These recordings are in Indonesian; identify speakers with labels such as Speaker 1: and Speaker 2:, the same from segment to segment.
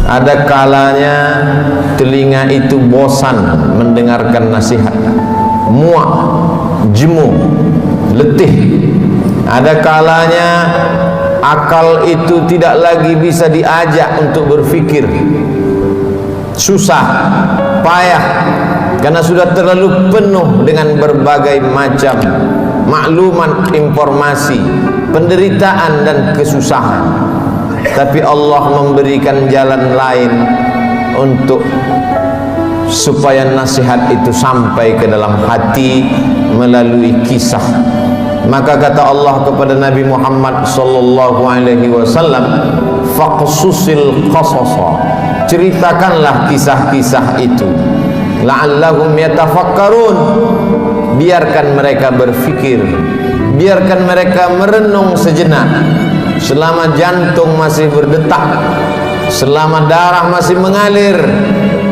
Speaker 1: Ada kalanya telinga itu bosan mendengarkan nasihat, muak, jemu, letih. Ada kalanya akal itu tidak lagi bisa diajak untuk berfikir, susah, payah, karena sudah terlalu penuh dengan berbagai macam maklumat, informasi, penderitaan dan kesusahan. Tapi Allah memberikan jalan lain untuk supaya nasihat itu sampai ke dalam hati melalui kisah. Maka kata Allah kepada Nabi Muhammad sallallahu alaihi wasallam, faqsusil qasasa, ceritakanlah kisah-kisah itu, la'allahum yatafakkarun, biarkan mereka berfikir, biarkan mereka merenung sejenak. Selama jantung masih berdetak, selama darah masih mengalir,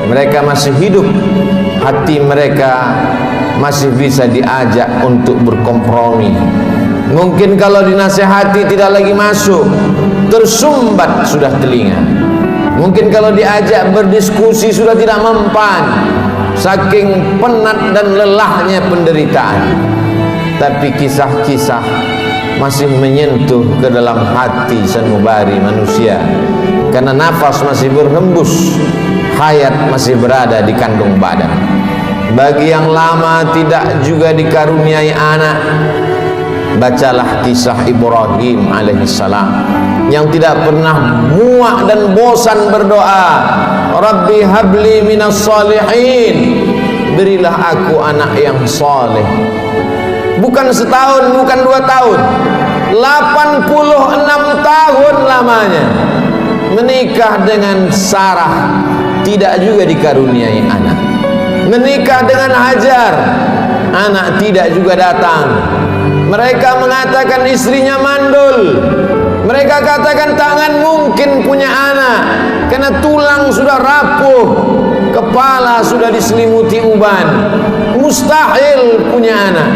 Speaker 1: mereka masih hidup, hati mereka masih bisa diajak untuk berkompromi. Mungkin kalau dinasihati tidak lagi masuk, tersumbat sudah telinga. Mungkin kalau diajak berdiskusi sudah tidak mempan, saking penat dan lelahnya penderitaan. Tapi kisah-kisah masih menyentuh ke dalam hati sanubari manusia, karena nafas masih berhembus, hayat masih berada di kandung badan. Bagi yang lama tidak juga dikaruniai anak, bacalah kisah Ibrahim alaihissalam yang tidak pernah muak dan bosan berdoa, Rabbi habli minas salihin, berilah aku anak yang saleh. Bukan setahun, bukan 2 tahun, 86 tahun lamanya menikah dengan Sarah, tidak juga dikaruniai anak. Menikah dengan Hajar, anak tidak juga datang. Mereka mengatakan istrinya mandul, mereka katakan tangan mungkin punya anak, karena tulang sudah rapuh, kepala sudah diselimuti uban, mustahil punya anak.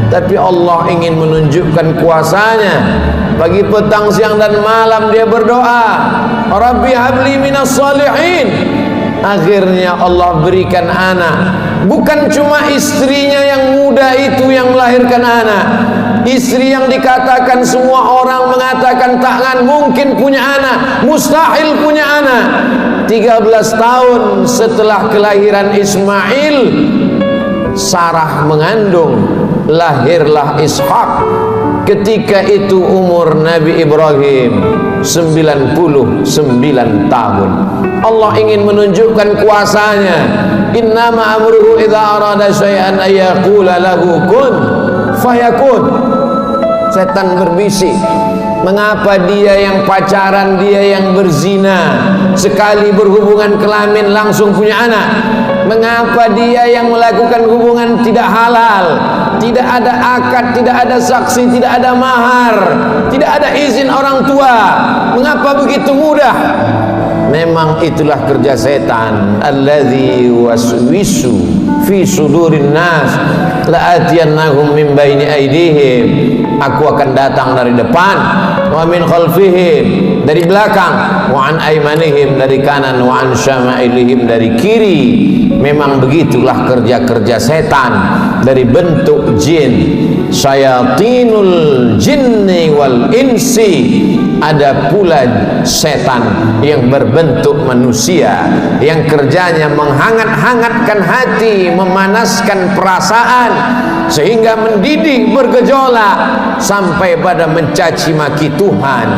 Speaker 1: Tapi Allah ingin menunjukkan kuasanya. Pagi, petang, siang dan malam dia berdoa, Rabbi habli minas salihin. Akhirnya Allah berikan anak. Bukan cuma istrinya yang muda itu yang melahirkan anak, istri yang dikatakan semua orang mengatakan takkan mungkin punya anak, mustahil punya anak. 13 tahun setelah kelahiran Ismail, Sarah mengandung, lahirlah Ishak. Ketika itu umur Nabi Ibrahim 99 tahun. Allah ingin menunjukkan kuasanya. Innama amruhu idza arada syai'an ayyaqula lahu kun fayakun. Setan berbisik, mengapa dia yang pacaran, dia yang berzina, sekali berhubungan kelamin langsung punya anak? Mengapa dia yang melakukan hubungan tidak halal, tidak ada akad, tidak ada saksi, tidak ada mahar, tidak ada izin orang tua? Mengapa begitu mudah? Memang itulah kerja setan. Alladzi waswisu fi sudurin nas la'atiyannahum min baini aydihim. Aku akan datang dari depan, wa min khalfihim, dari belakang, wa an aymanihim, dari kanan, wa an syama'ilihim, dari kiri. Memang begitulah kerja-kerja setan dari bentuk jin. Syayatinul jinni wal insi. Ada pula setan yang berbentuk manusia, yang kerjanya menghangat-hangatkan hati, memanaskan perasaan, sehingga mendidih bergejolak sampai pada mencaci maki Tuhan.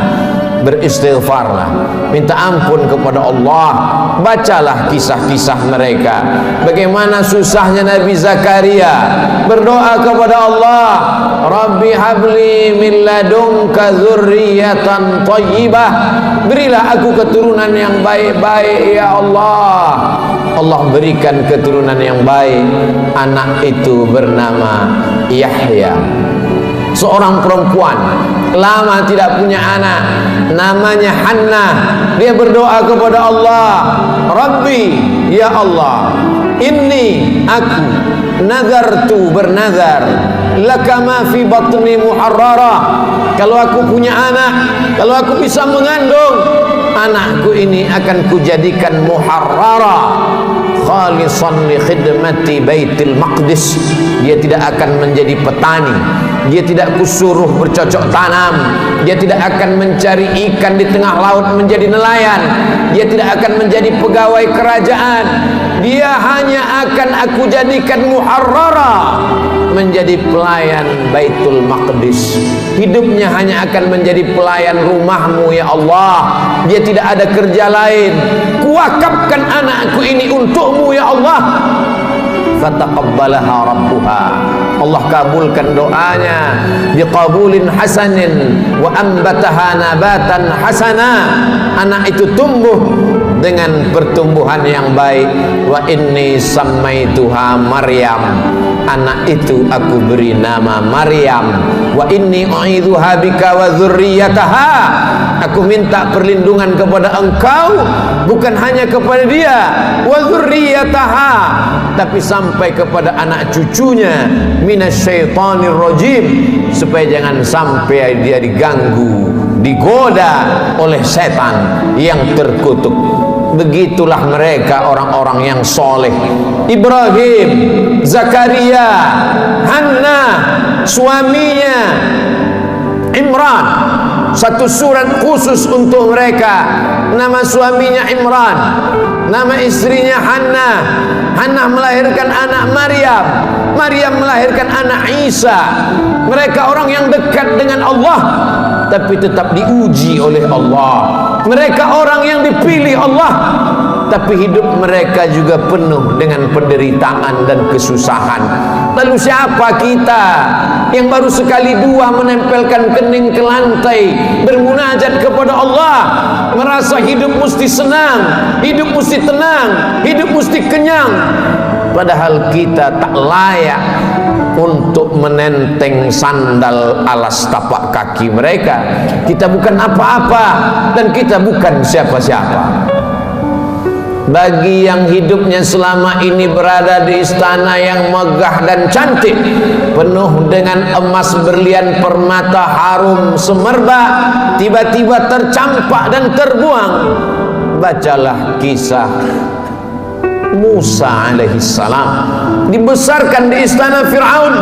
Speaker 1: Beristighfarlah, minta ampun kepada Allah. Bacalah kisah-kisah mereka, bagaimana susahnya Nabi Zakaria berdoa kepada Allah, Rabbi habli min ladunka dzurriyyatan thayyibah, berilah aku keturunan yang baik-baik ya Allah. Allah berikan keturunan yang baik. Anak itu bernama Yahya, seorang perempuan lama tidak punya anak, namanya Hannah. Dia berdoa kepada Allah, Rabbi ya Allah, inni aku nazartu, bernazar, laka ma fi batni muharrara, kalau aku punya anak, kalau aku bisa mengandung, anakku ini akan kujadikan muharrara khalisan li khidmati Baitul Maqdis. Dia tidak akan menjadi petani, dia tidak kusuruh bercocok tanam, dia tidak akan mencari ikan di tengah laut menjadi nelayan, dia tidak akan menjadi pegawai kerajaan. Dia hanya akan aku jadikan muharrara, menjadi pelayan Baitul Maqdis. Hidupnya hanya akan menjadi pelayan rumahmu ya Allah. Dia tidak ada kerja lain. Kuwakafkan anakku ini untukmu ya Allah. Fataqabbalaha rabbuha, Allah kabulkan doanya biqabulin hasanin wa ambataha nabatan hasana. Anak itu tumbuh dengan pertumbuhan yang baik. Wa inni sammaituha Maryam, anak itu aku beri nama Maryam. Wa inni u'idzuha bika wa dzurriyyataha, aku minta perlindungan kepada engkau, bukan hanya kepada dia, wa dzurriyyataha, tapi sampai kepada anak cucunya, minasyaitonir rajim, supaya jangan sampai dia diganggu, digoda oleh setan yang terkutuk. Begitulah mereka orang-orang yang soleh. Ibrahim, Zakaria, Hannah, suaminya Imran, satu surat khusus untuk mereka. Nama suaminya Imran, nama istrinya Hannah. Hannah melahirkan anak Maryam, Maryam melahirkan anak Isa. Mereka orang yang dekat dengan Allah, tapi tetap diuji oleh Allah. Mereka orang yang dipilih Allah, tapi hidup mereka juga penuh dengan penderitaan dan kesusahan. Lalu siapa kita yang baru sekali dua menempelkan kening ke lantai bermunajat kepada Allah, merasa hidup mesti senang, hidup mesti tenang, hidup mesti kenyang, padahal kita tak layak untuk menenteng sandal alas tapak kaki mereka. Kita bukan apa-apa dan kita bukan siapa-siapa. Bagi yang hidupnya selama ini berada di istana yang megah dan cantik, penuh dengan emas, berlian, permata, harum, semerbak, tiba-tiba tercampak dan terbuang, bacalah kisah Musa alaihissalam. Dibesarkan di istana Fir'aun,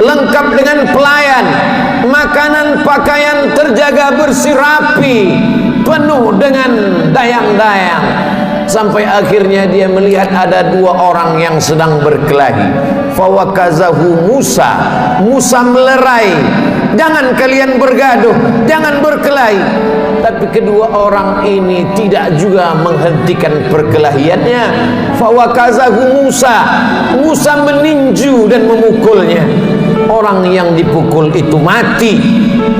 Speaker 1: lengkap dengan pelayan, makanan pakaian terjaga bersih rapi, penuh dengan dayang-dayang, sampai akhirnya dia melihat ada dua orang yang sedang berkelahi. Fawakazahu Musa, Musa melerai, jangan kalian bergaduh, jangan berkelahi. Tapi kedua orang ini tidak juga menghentikan perkelahiannya. Fawakazahu Musa, Musa meninju dan memukulnya. Orang yang dipukul itu mati,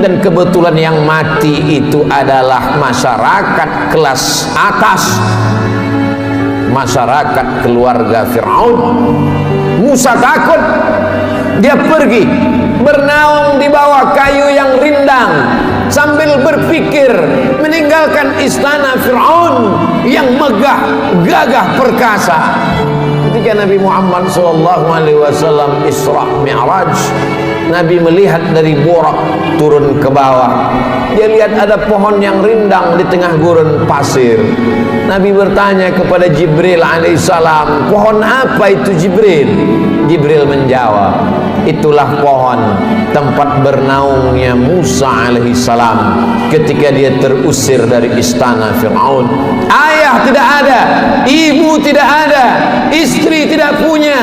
Speaker 1: dan kebetulan yang mati itu adalah masyarakat kelas atas, masyarakat keluarga Fir'aun. Musa takut, dia pergi bernaung di bawah kayu yang rindang sambil berpikir meninggalkan istana Fir'aun yang megah, gagah, perkasa. Ketika Nabi Muhammad SAW Isra Mi'raj, Nabi melihat dari Burak turun ke bawah. Dia lihat ada pohon yang rindang di tengah gurun pasir. Nabi bertanya kepada Jibril alaihissalam, pohon apa itu Jibril? Jibril menjawab, itulah pohon tempat bernaungnya Musa alaihissalam ketika dia terusir dari istana Fir'aun. Ayah tidak ada, ibu tidak ada, istri tidak punya,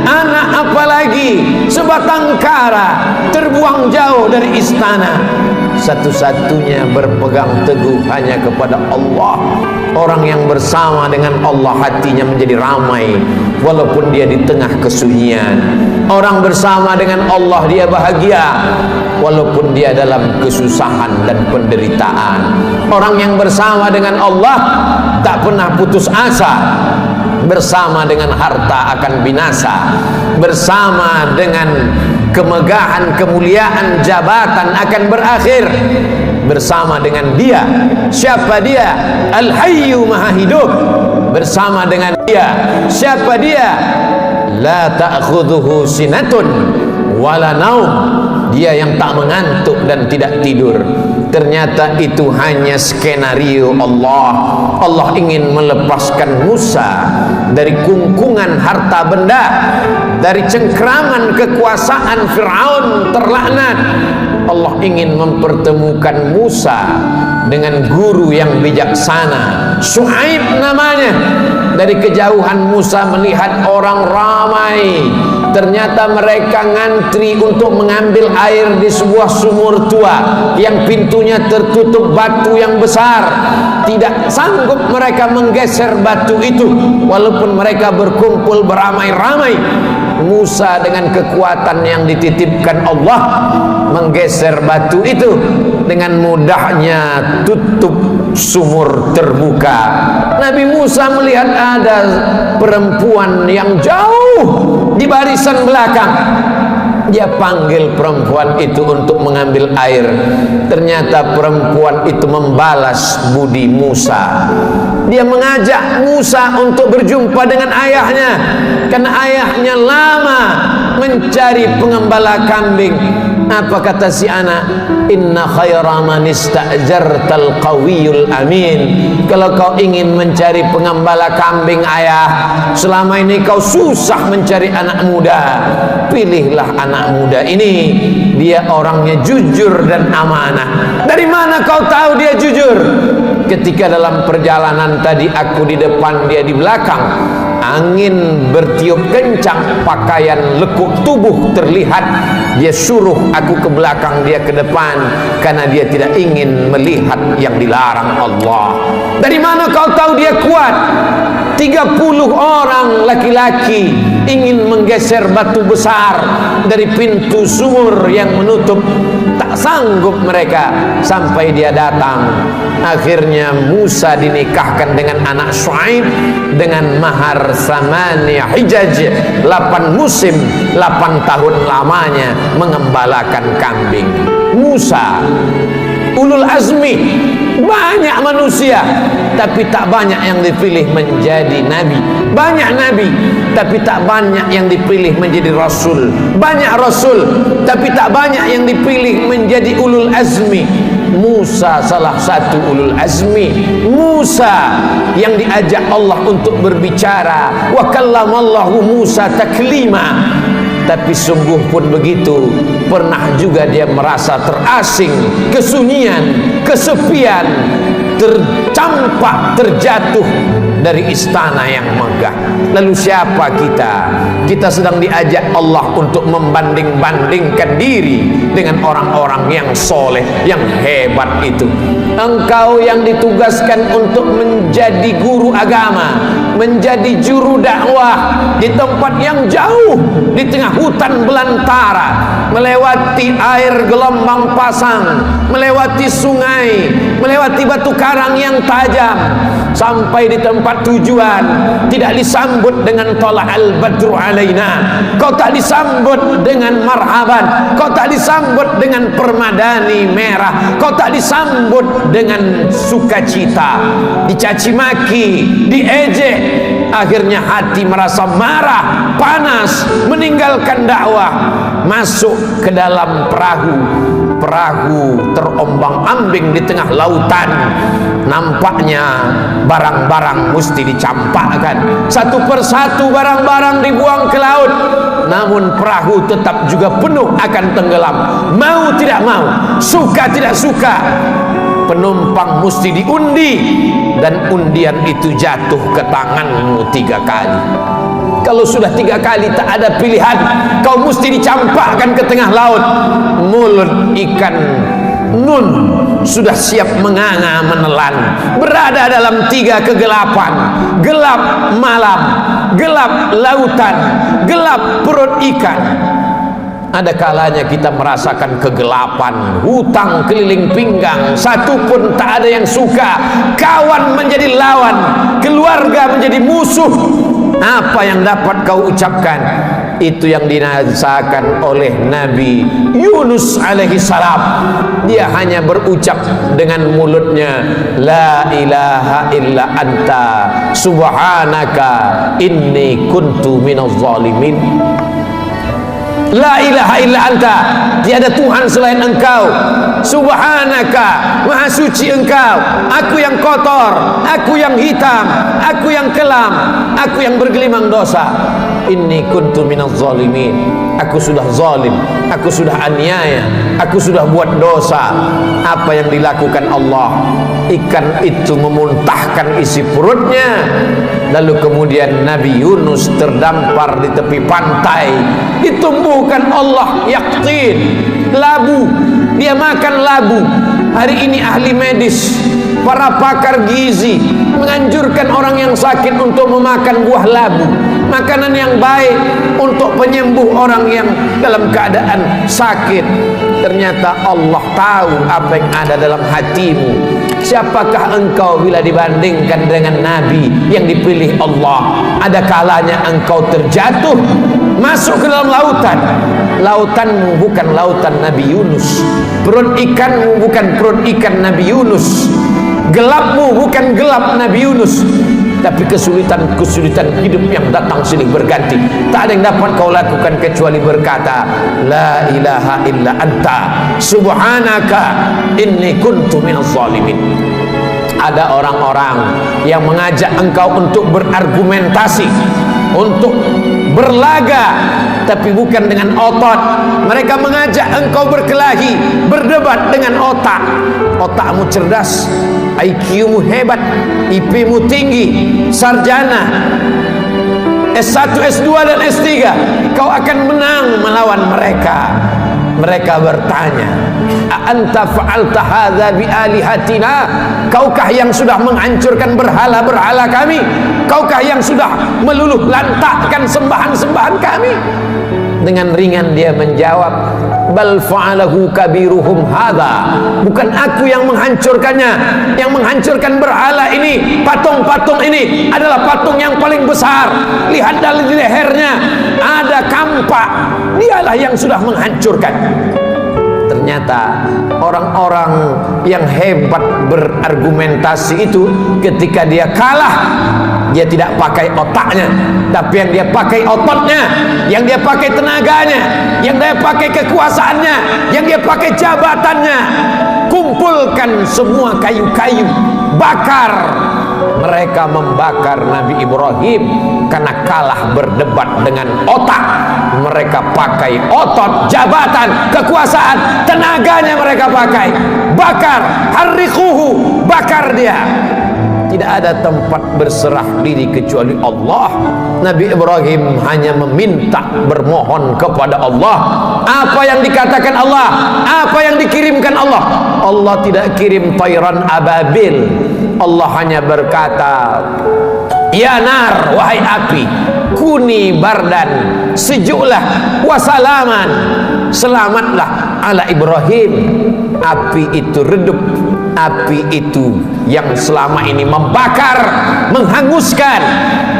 Speaker 1: anak apalagi, sebatang kara terbuang jauh dari istana. Satu-satunya berpegang teguh hanya kepada Allah. Orang yang bersama dengan Allah hatinya menjadi ramai walaupun dia di tengah kesunyian. Orang bersama dengan Allah dia bahagia walaupun dia dalam kesusahan dan penderitaan. Orang yang bersama dengan Allah tak pernah putus asa. Bersama dengan harta akan binasa, bersama dengan kemegahan, kemuliaan, jabatan akan berakhir. Bersama dengan dia, siapa dia? Al-Hayyu, Maha Hidup. Bersama dengan dia, siapa dia? La ta'khudhuhu sinatun wala naum. dia yang tak mengantuk dan tidak tidur. Ternyata itu hanya skenario Allah. Allah ingin melepaskan Musa dari kungkungan harta benda, dari cengkraman kekuasaan Fir'aun terlaknat. Allah ingin mempertemukan Musa dengan guru yang bijaksana, Syuaib namanya. Dari kejauhan Musa melihat orang ramai. Ternyata mereka ngantri untuk mengambil air di sebuah sumur tua yang pintunya tertutup batu yang besar. Tidak sanggup mereka menggeser batu itu, walaupun mereka berkumpul beramai-ramai. Musa dengan kekuatan yang dititipkan Allah menggeser batu itu. Dengan mudahnya tutup sumur terbuka. Nabi Musa melihat ada perempuan yang jauh di barisan belakang. Dia panggil perempuan itu untuk mengambil air. Ternyata perempuan itu membalas budi Musa. Dia mengajak Musa untuk berjumpa dengan ayahnya, karena ayahnya lama mencari pengembala kambing. Apa kata si anak? Inna khaira man ista'jartal qawiyul amin. Kalau kau ingin mencari pengembala kambing ayah, selama ini kau susah mencari anak muda, pilihlah anak muda ini. Dia orangnya jujur dan amanah. Dari mana kau tahu dia jujur? Ketika dalam perjalanan tadi aku di depan, dia di belakang. Angin bertiup kencang, pakaian lekuk tubuh terlihat. Dia suruh aku ke belakang, dia ke depan, karena dia tidak ingin melihat yang dilarang Allah. Dari mana kau tahu dia kuat? 30 orang laki-laki ingin menggeser batu besar dari pintu sumur yang menutup. Tak sanggup mereka sampai dia datang. Akhirnya Musa dinikahkan dengan anak Syuaib dengan mahar samaniyah hijaj, 8 musim, 8 tahun lamanya mengembalakan kambing. Musa ulul azmi, banyak manusia tapi tak banyak yang dipilih menjadi nabi. Banyak nabi tapi tak banyak yang dipilih menjadi rasul. Banyak rasul tapi tak banyak yang dipilih menjadi ulul azmi. Musa salah satu ulul azmi. Musa yang diajak Allah untuk berbicara. Wa kallamallahu Musa taklima. Tapi sungguh pun begitu, pernah juga dia merasa terasing, kesunyian, kesepian, tercampak, terjatuh dari istana yang megah. Lalu siapa kita? Kita sedang diajak Allah untuk membanding-bandingkan diri dengan orang-orang yang soleh, yang hebat itu. Engkau yang ditugaskan untuk menjadi guru agama, menjadi juru dakwah di tempat yang jauh, di tengah hutan belantara, melewati air gelombang pasang, melewati sungai, melewati batu karang yang tajam, sampai di tempat tujuan tidak disambut dengan tola'al badru alaina. Kau tak disambut dengan marhaban, kau tak disambut dengan permadani merah, kau tak disambut dengan sukacita, dicaci maki, diejek. Akhirnya hati merasa marah, panas, meninggalkan dakwah, masuk ke dalam perahu. Perahu terombang-ambing di tengah lautan. Nampaknya barang-barang mesti dicampakkan. Satu persatu barang-barang dibuang ke laut. Namun perahu tetap juga penuh akan tenggelam. Mau tidak mau, suka tidak suka, penumpang mesti diundi, dan undian itu jatuh ke tanganmu 3 kali. Kalau sudah 3 kali tak ada pilihan, kau mesti dicampakkan ke tengah laut. Mulut ikan nun sudah siap menganga menelan, berada dalam 3 kegelapan: gelap malam, gelap lautan, gelap perut ikan. Ada kalanya kita merasakan kegelapan, hutang keliling pinggang, satu pun tak ada yang suka, kawan menjadi lawan, keluarga menjadi musuh. Apa yang dapat kau ucapkan? Itu yang dirasakan oleh Nabi Yunus alaihi salam. Dia hanya berucap dengan mulutnya, la ilaha illa anta subhanaka inni kuntu minaz zalimin. La ilaha illa anta, tiada Tuhan selain engkau. Subhanaka, maha suci engkau. Aku yang kotor, aku yang hitam, aku yang kelam, aku yang bergelimang dosa. Inni kuntu minaz zalimin, aku sudah zalim, aku sudah aniaya, aku sudah buat dosa. Apa yang dilakukan Allah? Ikan itu memuntahkan isi perutnya. Lalu kemudian Nabi Yunus terdampar di tepi pantai, ditumbuhkan Allah yaktin, labu. Dia makan labu. Hari ini ahli medis, para pakar gizi menganjurkan orang yang sakit untuk memakan buah labu, makanan yang baik untuk penyembuh orang yang dalam keadaan sakit. Ternyata Allah tahu apa yang ada dalam hatimu. Siapakah engkau bila dibandingkan dengan Nabi yang dipilih Allah? Ada kalanya engkau terjatuh, masuk ke dalam lautan. Lautanmu bukan lautan Nabi Yunus, perut ikanmu bukan perut ikan Nabi Yunus, gelapmu bukan gelap Nabi Yunus. Tapi kesulitan-kesulitan hidup yang datang silih berganti. Tak ada yang dapat kau lakukan kecuali berkata, La ilaha illa anta, subhanaka, inni kuntu minaz zalimin. Ada orang-orang yang mengajak engkau untuk berargumentasi, untuk berlaga, tapi bukan dengan otot. Mereka mengajak engkau berkelahi, berdebat dengan otak. Otakmu cerdas, IQ-mu hebat, IP-mu tinggi, sarjana S1, S2 dan S3, kau akan menang melawan mereka. Mereka bertanya, a'anta fa'alta hadza bi alihatina? Kaukah yang sudah menghancurkan berhala-berhala kami? Kaukah yang sudah meluluh lantakkan sembahan-sembahan kami? Dengan ringan dia menjawab, bal fa'alahu kabiruhum hadza. Bukan aku yang menghancurkannya. Yang menghancurkan berhala ini, patung-patung ini adalah patung yang paling besar. Lihat dari lehernya ada kampak. Dialah yang sudah menghancurkan. Ternyata orang-orang yang hebat berargumentasi itu, ketika dia kalah, dia tidak pakai otaknya, tapi yang dia pakai ototnya, yang dia pakai tenaganya, yang dia pakai kekuasaannya, yang dia pakai jabatannya. Kumpulkan semua kayu-kayu, bakar. Mereka membakar Nabi Ibrahim karena kalah berdebat dengan otak. Mereka pakai otot, jabatan, kekuasaan, tenaganya mereka pakai. Bakar, harriquhu, bakar dia. Tidak ada tempat berserah diri kecuali Allah. Nabi Ibrahim hanya meminta, bermohon kepada Allah. Apa yang dikatakan Allah, apa yang dikirimkan Allah. Allah tidak kirim tayran ababil. Allah hanya berkata, ya nar, wahai api, kuni bardan, sejuklah, wasalaman, selamatlah ala Ibrahim. Api itu redup, api itu yang selama ini membakar, menghanguskan,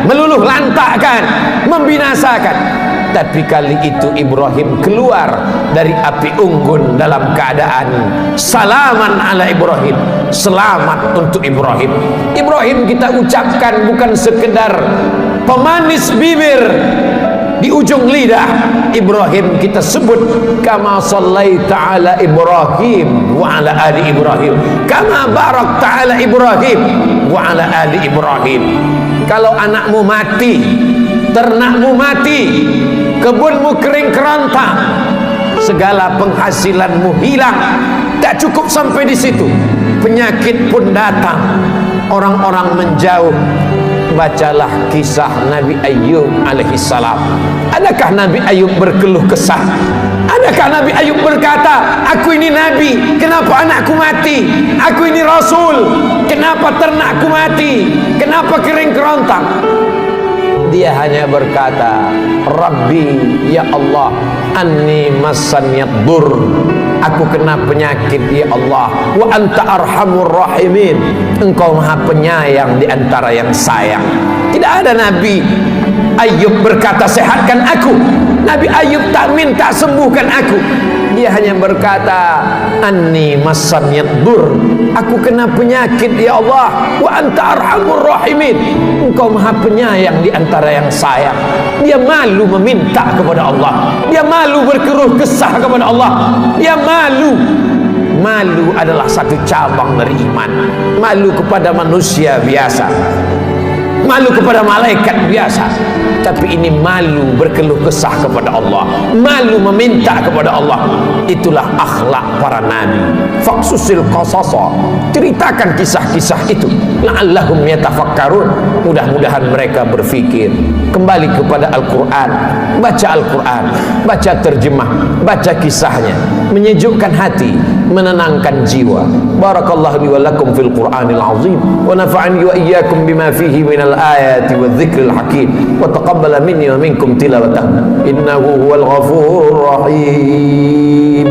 Speaker 1: meluluh lantakkan, membinasakan. Tapi kali itu Ibrahim keluar dari api unggun dalam keadaan salaman ala Ibrahim, selamat untuk Ibrahim. Ibrahim kita ucapkan bukan sekedar pemanis bibir di ujung lidah. Ibrahim kita sebut kama sallaita ala Ibrahim wa ala ali Ibrahim, kama barakta ala Ibrahim wa ala ali Ibrahim. Kalau anakmu mati, ternakmu mati, kebunmu kering kerontang, segala penghasilanmu hilang, tak cukup sampai di situ, penyakit pun datang, orang-orang menjauh. Bacalah kisah Nabi Ayub alaihissalam. Adakah Nabi Ayub berkeluh kesah? Adakah Nabi Ayub berkata, aku ini Nabi, kenapa anakku mati? Aku ini Rasul, kenapa ternakku mati? Kenapa kering kerontang? Dia hanya berkata, Rabbi, ya Allah, anni massanyad dur, aku kena penyakit ya Allah, wa anta arhamur rahimin, engkau maha penyayang di antara yang sayang. Tidak ada Nabi Ayub berkata sehatkan aku. Nabi Ayub tak minta sembuhkan aku. Dia hanya berkata, anni massanyad dur, aku kena penyakit ya Allah, wa anta arhamur rahimin, engkau maha penyayang di antara yang sayang. Dia malu meminta kepada Allah, dia malu berkeluh kesah kepada Allah, dia malu. Malu adalah satu cabang dari iman. Malu kepada manusia biasa, malu kepada malaikat biasa, tapi ini malu berkeluh kesah kepada Allah, malu meminta kepada Allah. Itulah akhlak para nabi. Faqsusil qasasa, ceritakan kisah-kisah itu, la'allahum yatafakkarun, mudah-mudahan mereka berfikir. Kembali kepada Al-Quran, baca Al-Quran, baca terjemah, baca kisahnya, menyejukkan hati, menenangkan jiwa. Barakallahu li wa lakum fil Qur'anil azim, wa nafa'ani wa iyyakum bima fihi minal ayati wa dzikril hakim, wa taqabbala minni wa minkum tilawatahu innahu huwal ghafurur rahim.